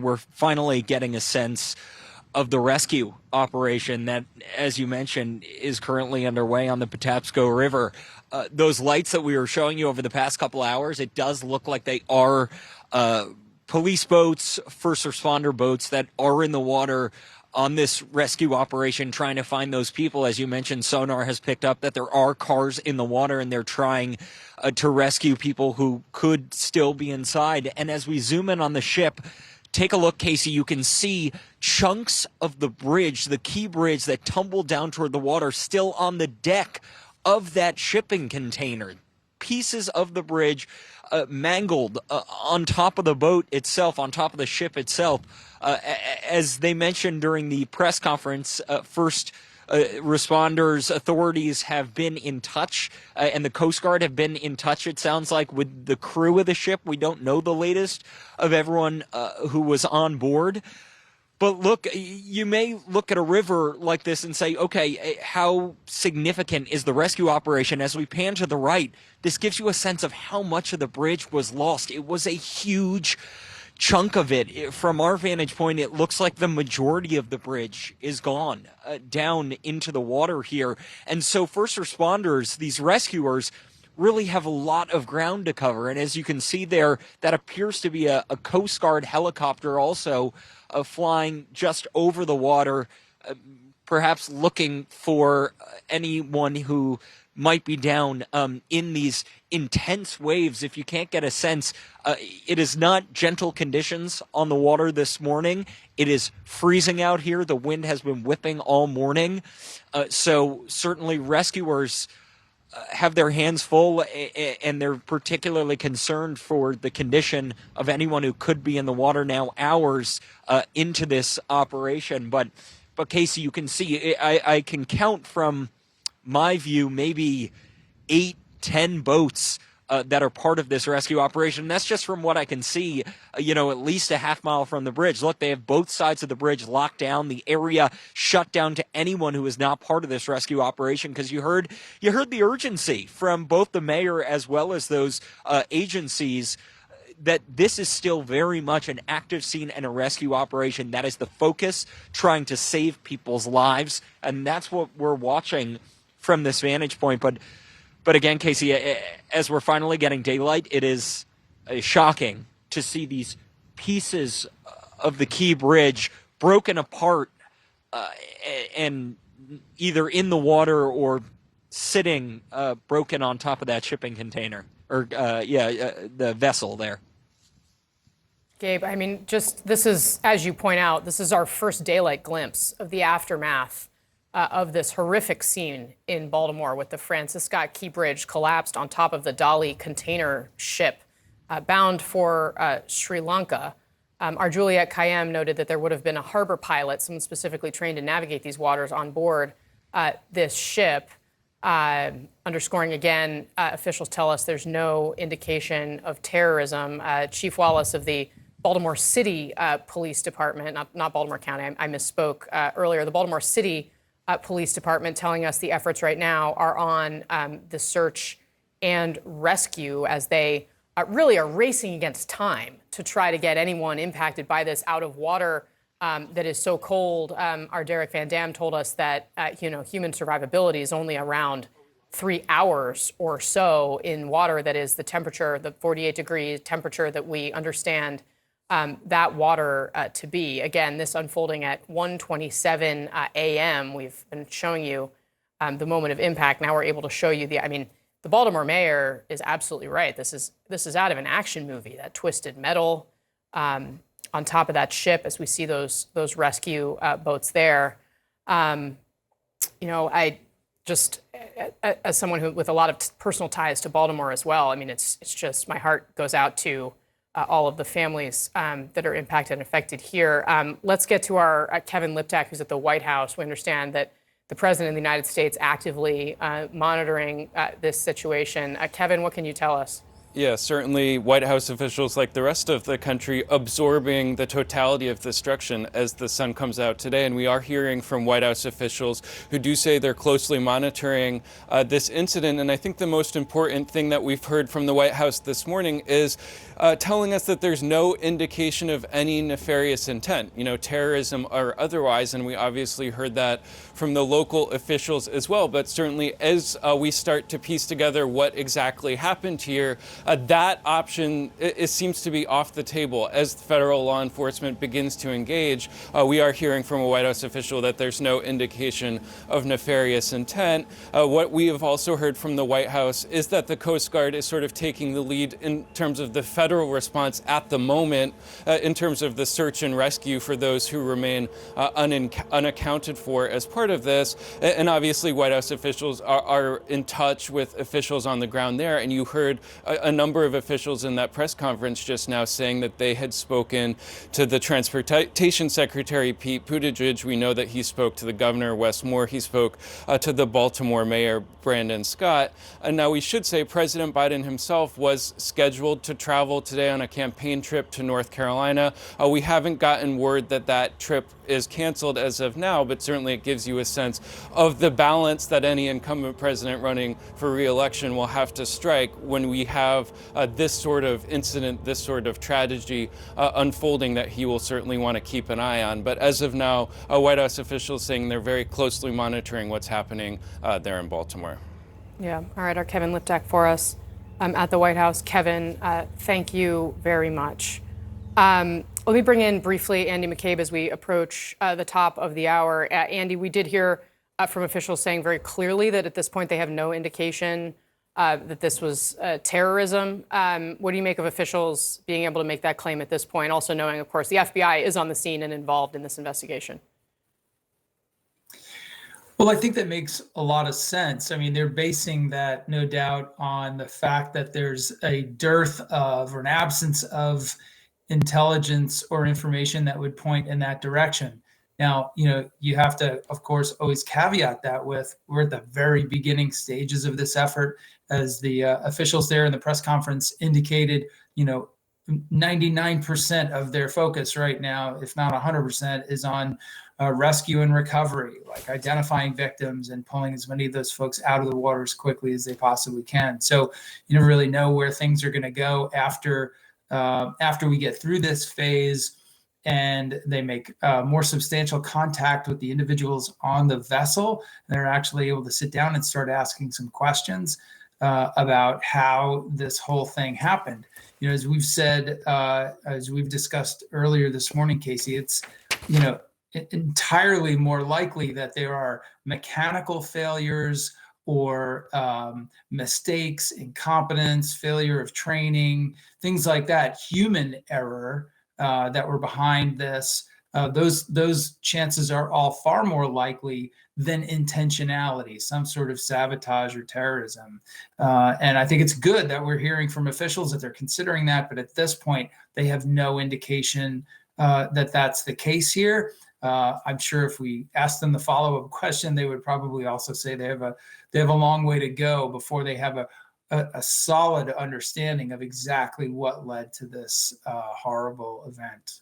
we're finally getting a sense of the rescue operation that, as you mentioned, is currently underway on the Patapsco River. Those lights that we were showing you over the past couple hours, it does look like they are police boats, first responder boats that are in the water on this rescue operation trying to find those people. As you mentioned, sonar has picked up that there are cars in the water and they're trying to rescue people who could still be inside. And as we zoom in on the ship, take a look, Casey. You can see chunks of the bridge, the key bridge that tumbled down toward the water, still on the deck of that shipping container. Pieces of the bridge mangled on top of the boat itself, on top of the ship itself. As they mentioned during the press conference, first responders, authorities have been in touch, and the Coast Guard have been in touch, it sounds like, with the crew of the ship. We don't know the latest of everyone who was on board. But look, you may look at a river like this and say, okay, how significant is the rescue operation? As we pan to the right, this gives you a sense of how much of the bridge was lost. It was a huge chunk of it. From our vantage point, it looks like the majority of the bridge is gone down into the water here. And so first responders, these rescuers, really have a lot of ground to cover. And as you can see there, that appears to be a Coast Guard helicopter also flying just over the water, perhaps looking for anyone who might be down in these intense waves. If you can't get a sense, it is not gentle conditions on the water this morning. It is freezing out here. The wind has been whipping all morning. So certainly rescuers have their hands full, and they're particularly concerned for the condition of anyone who could be in the water now, hours into this operation. But Casey, you can see, I can count from my view maybe 8-10 boats that are part of this rescue operation. That's just from what I can see, at least a half mile from the bridge. Look, they have both sides of the bridge locked down, the area shut down to anyone who is not part of this rescue operation, because you heard the urgency from both the mayor as well as those agencies that this is still very much an active scene and a rescue operation. That is the focus, trying to save people's lives, and that's what we're watching from this vantage point. But again, Casey, as we're finally getting daylight, it is shocking to see these pieces of the Key Bridge broken apart and either in the water or sitting broken on top of that shipping container, or the vessel there. Gabe, I mean, this is, as you point out, this is our first daylight glimpse of the aftermath of this horrific scene in Baltimore, with the Francis Scott Key Bridge collapsed on top of the Dali container ship bound for Sri Lanka. Our Juliet Kayyem noted that there would have been a harbor pilot, someone specifically trained to navigate these waters, on board this ship, underscoring again, officials tell us there's no indication of terrorism. Chief Wallace of the Baltimore City Police Department, not Baltimore County, I misspoke earlier, the Baltimore City Police Department, telling us the efforts right now are on the search and rescue, as they really are racing against time to try to get anyone impacted by this out of water that is so cold. Our Derek Van Dam told us that human survivability is only around 3 hours or so in water that is the temperature, the 48-degree temperature that we understand that water to be. Again, this unfolding at 1:27 a.m. We've been showing you the moment of impact. Now we're able to show you the Baltimore mayor is absolutely right. This is out of an action movie. That twisted metal on top of that ship, as we see those rescue boats there. I just, as someone who with a lot of personal ties to Baltimore as well, I mean, it's just, my heart goes out to all of the families that are impacted and affected here. Let's get to our Kevin Liptak, who's at the White House. We understand that the President of the United States actively monitoring this situation. Kevin, what can you tell us? Yeah, certainly White House officials, like the rest of the country, absorbing the totality of destruction as the sun comes out today. And we are hearing from White House officials who do say they're closely monitoring this incident. And I think the most important thing that we've heard from the White House this morning is telling us that there's no indication of any nefarious intent, terrorism or otherwise. And we obviously heard that from the local officials as well. But certainly as we start to piece together what exactly happened here, that option it seems to be off the table. As federal law enforcement begins to engage, we are hearing from a White House official that there's no indication of nefarious intent. What we have also heard from the White House is that the Coast Guard is sort of taking the lead in terms of the federal response at the moment, in terms of the search and rescue for those who remain unaccounted for as part of this. And obviously White House officials are in touch with officials on the ground there. And you heard a number of officials in that press conference just now saying that they had spoken to the Transportation Secretary, Pete Buttigieg. We know that he spoke to the governor, Wes Moore. He spoke to the Baltimore mayor, Brandon Scott. And now we should say President Biden himself was scheduled to travel today on a campaign trip to North Carolina. We haven't gotten word that that trip is canceled as of now, but certainly it gives you a sense of the balance that any incumbent president running for re-election will have to strike when we have this sort of incident, this sort of tragedy unfolding that he will certainly want to keep an eye on. But as of now, White House officials saying they're very closely monitoring what's happening there in Baltimore. Yeah. All right. Our Kevin Liptak for us at the White House. Kevin, thank you very much. Let me bring in briefly Andy McCabe as we approach the top of the hour. Andy, we did hear from officials saying very clearly that at this point they have no indication that this was terrorism. What do you make of officials being able to make that claim at this point? Also knowing, of course, the FBI is on the scene and involved in this investigation. Well, I think that makes a lot of sense. I mean, they're basing that, no doubt, on the fact that there's a dearth of or an absence of intelligence or information that would point in that direction. Now, you have to, of course, always caveat that with we're at the very beginning stages of this effort. As the officials there in the press conference indicated, 99% of their focus right now, if not 100%, is on rescue and recovery, like identifying victims and pulling as many of those folks out of the water as quickly as they possibly can. So you never really know where things are going to go after we get through this phase and they make more substantial contact with the individuals on the vessel. They're actually able to sit down and start asking some questions about how this whole thing happened. As we've said, as we've discussed earlier this morning, Casey, it's, entirely more likely that there are mechanical failures or mistakes, incompetence, failure of training, things like that, human error that were behind this. Those chances are all far more likely than intentionality, some sort of sabotage or terrorism. And I think it's good that we're hearing from officials that they're considering that, but at this point, they have no indication that that's the case here. I'm sure if we asked them the follow-up question, they would probably also say they have a long way to go before they have a solid understanding of exactly what led to this horrible event.